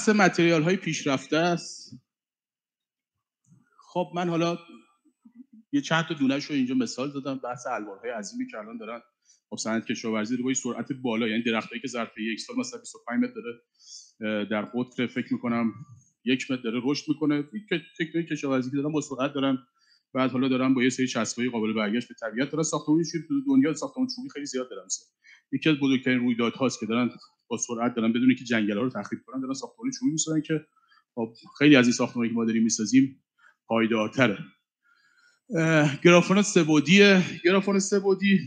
متریال های پیشرفته است. خب من حالا یه چند تا دونه‌ش رو اینجا مثال زدم. بحث الوارهای عظیمی که الان دارن با صنعت کشاورزی رو با سرعت بالا، یعنی درختایی که ظرف یک سال مثلا 25 متر داره در قطر فکر می‌کنم 1 متر داره رشد میکنه. تکنیک کشاورزی که دارن با سرعت دارن، بعد حالا دارن با یه سری چسبای قابل برگشت به طبیعت دارن ساختمون تو دنیا ساختمان چوبی خیلی زیاد دارن. یکی از بزرگترین رویدادهاست که دارن با سرعت دارن بدون اینکه جنگل‌ها رو تخریب کنن دارن ساختمان چوبی می‌سازن که خب خیلی از این ساختمانی که ما داریم می‌سازیم پایدارتره. گرافون سه‌بعدی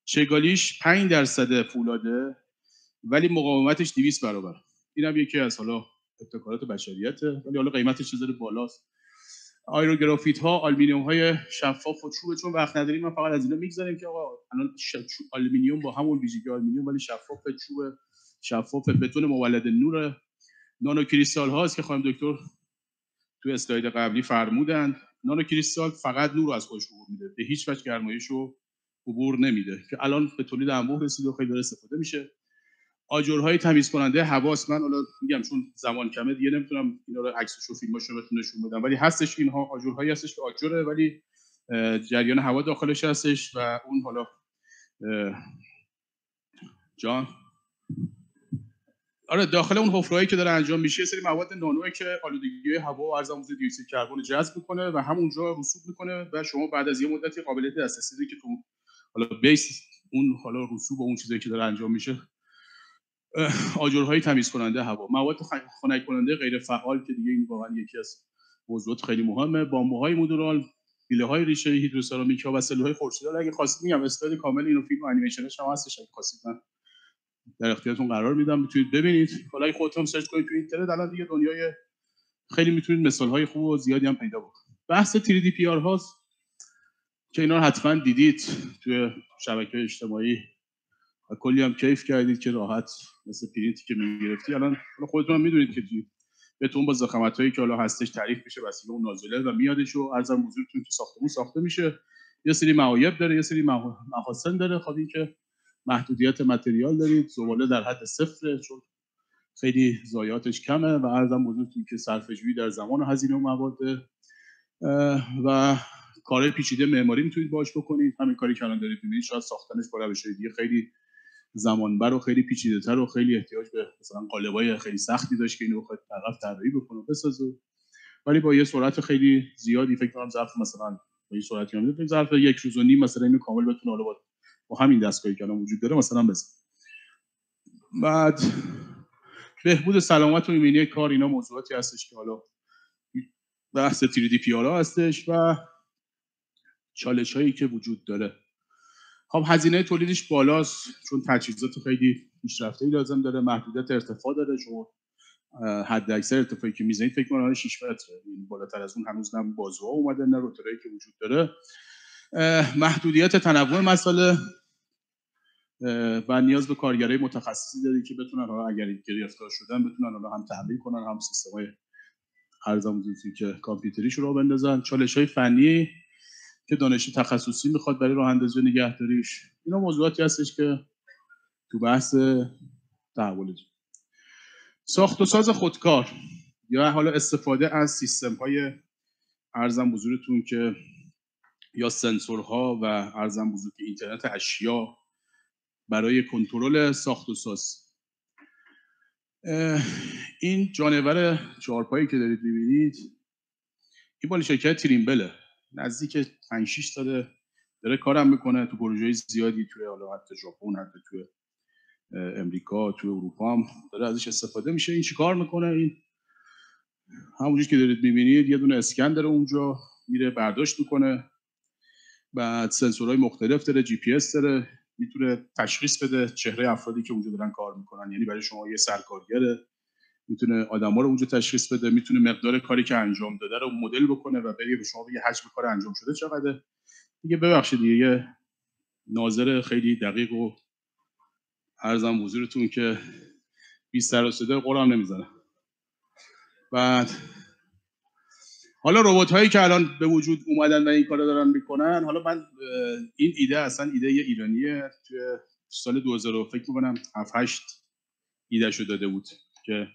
چگالیش 5% فولاده ولی مقاومتش 200 برابر. اینم یکی از حالا ابتکارات بشریته، ولی حالا قیمتش چه بالاست. آیروگرافیت ها، آلومینیوم های شفاف و چوب، چون وقت نداریم من فقط از اینا میگذاریم که آقا الان آلومینیوم با همون ویژگی آلومینیوم ولی شفاف، چوب شفاف، بتون مولد نور، نانو کریستال هاست که خانم دکتر تو اسلاید قبلی فرمودن. نانو کریستال فقط نور رو از خودش عبور میده، به هیچ وجه گرمایش رو عبور نمیده که الان به تولید انبوه رسیده و خیلی داره استفاده میشه. آجرهای تمیز کننده حواس، من حالا میگم چون زمان کمه دیگه نمیتونم اینا رو عکسش و فیلماشو بهتون نشون بدم، ولی هستش اینها آجرهایی هستش که آجره ولی جریان هوا داخلش هستش و اون حالا جان آره داخل اون حفرهایی که داره انجام میشه سری مواد نانوئه که آلودگی هوا و ارزآموزی دی اکسید کربن جذب میکنه و همونجا رسوب میکنه و شما بعد از یه مدتی قابلیت دسترسی دارید که تو حالا بیس اون حالا رسوب و اون چیزایی که داره انجام میشه. آجرهای تمیز کننده هوا، مواد خنک کننده غیر فعال که دیگه این واقعا یکی از موضوعات خیلی مهمه. بامبوهای مودورال، پیله‌های ریشه‌ای هیدروسرامیک ها و سلول‌های خورشیدی. اگه خواستید میگم استاد کامل اینو فیلم و انیمیشنش هم هستش، اگه خواستید من در اختیارتون قرار میدم میتونید ببینید. حالا اگه خودتون سرچ کنید تو اینترنت الان دیگه دنیای خیلی میتونید مثال‌های خوب و زیادی هم پیدا بکنید. بحث 3D PR هاست که اینا رو حتما دیدید توی شبکه‌های اجتماعی و کلی هم کیف کردید که راحت مثل پرینتی که میگرفتی الان خودتون هم میدونید که بهتون با ضخامتایی که حالا هستش تعریف میشه وسیله اون نازله و میادش و ارزم حضورتون که ساختمون ساخته میشه. یه سری معایب داره، یه سری محاسن داره. خب این که محدودیت متریال دارید، زباله در حد صفره چون خیلی ضایعاتش کمه و ارزم حضورتون که صرفه‌جویی در زمان و هزینه و مواد و کارهای پیچیده معماری میتونید باهاش بکنید. همین کاری که الان دارید می‌بینید شاید ساختنش با روش‌های دیگه خیلی زمانبر و خیلی پیچیده‌تر و خیلی احتیاج به مثلا قالب‌های خیلی سختی داشت که اینو بخواید طرف طراحی بکنه بسازه، ولی با یه سرعت خیلی زیادی فکر کنم ظرف مثلا با این سرعتی هم میتونید ظرف 1 روز و نیم مثلا اینو کامل بتونه حالا با همین دستگاهی که الان وجود داره مثلا بزنه. بعد بهبود سلامت و ایمنی کار، اینا موضوعاتی هستش که حالا بحث 3D PR هستش و چالش‌هایی که وجود داره. خب هزینه تولیدش بالاست چون تجهیزات خیلی پیشرفته‌ای لازم داره، محدودیت ارتفاع داره. شما حد اکثر ارتفاعی که میزنید فکر کنم 6 متره، یعنی بالاتر از اون هنوز نه بازوها اومده نه روترایی که وجود داره. محدودیت تنوع مسائل و نیاز به کارگرای متخصصی داره که بتونن حالا اگر گرفتار شدن بتونن حالا هم تحلیل کنن هم سیستم‌های ارزآموزی که کامپیوتریش رو بندازن. چالش‌های فنی که دانش تخصصی میخواد برای راه اندازی و نگهداریش. اینا موضوعاتی هستش که تو بحث تحول ساخت و ساز خودکار یا حالا استفاده از سیستم‌های ارزم حضورتون که یا سنسورها و ارزم حضور که اینترنت اشیا برای کنترل ساخت و ساز. این جانور چهارپایی که دارید می‌بینید این مال شرکت تریمبله، نزدیک 5-6 ساله داره کارم میکنه تو پروژه‌های زیادی توی حالا حتی ژاپن، حتی توی امریکا، توی اروپا هم داره ازش استفاده میشه. این چیکار میکنه؟ این همونجوری که دارید میبینید یه دونه اسکن داره اونجا میره برداشت میکنه، بعد سنسورهای مختلف داره، جی پی اس داره، میتونه تشخیص بده چهره افرادی که اونجا دارن کار میکنن. یعنی برای شما یه سرکارگره میتونه آدما رو اونجا تشخیص بده، میتونه مقدار کاری که انجام داده رو مدل بکنه و بگه به شما بگه حجم کار انجام شده چقدره. دیگه ببخشید دیگه یه ناظر خیلی دقیق و عرضم حضورتون که بی سر و صدا قرآن نمیزنه. بعد حالا ربات هایی که الان به وجود اومدن و این کارا دارن میکنن، حالا من این ایده اصلا ایده یه ایرانیه، توی سال 2000 فکر میکنم 7-8 ایده شو داده بود که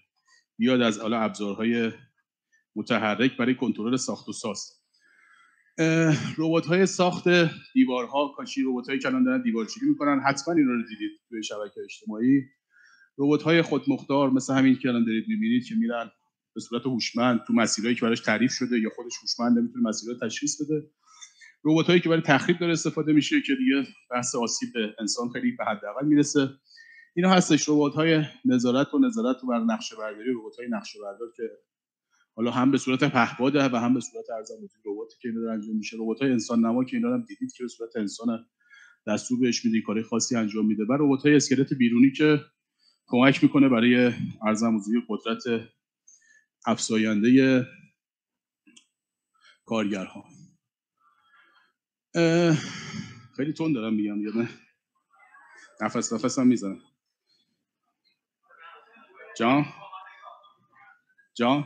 بیاد از حالا ابزارهای متحرک برای کنترل ساخت و ساز. ربات‌های ساخت دیوارها، کاشی ربات‌هایی که الان دارن دیوارچینی میکنن، حتما اینا رو دیدید توی شبکه اجتماعی. ربات‌های خودمختار مثل همین که الان دارید می‌بینید که میرن به صورت هوشمند تو مسیرهایی که براش تعریف شده یا خودش هوشمند نمیتونه مسیرها رو تشخیص بده. ربات‌هایی که برای تخریب داره استفاده میشه که دیگه بحث آسیب به انسان خیلی به حداقل میرسه. اینا هستش ربات‌های نظارت و بر نقشه برداری، ربات‌های نقشه بردار که حالا هم به صورت پهپاد و هم به صورت ارزم رباتی که اینا داره انجام میشه. ربات‌های انسان نما که اینا هم دیدید که به صورت انسان دستور بهش میدی کارهای خاصی انجام میده. و ربات‌های اسکلت بیرونی که کمک میکنه برای ارزم قدرت افزاینده کارگرها. خیلی تند دارم میگم یا نه؟ نفسم میزنم. جان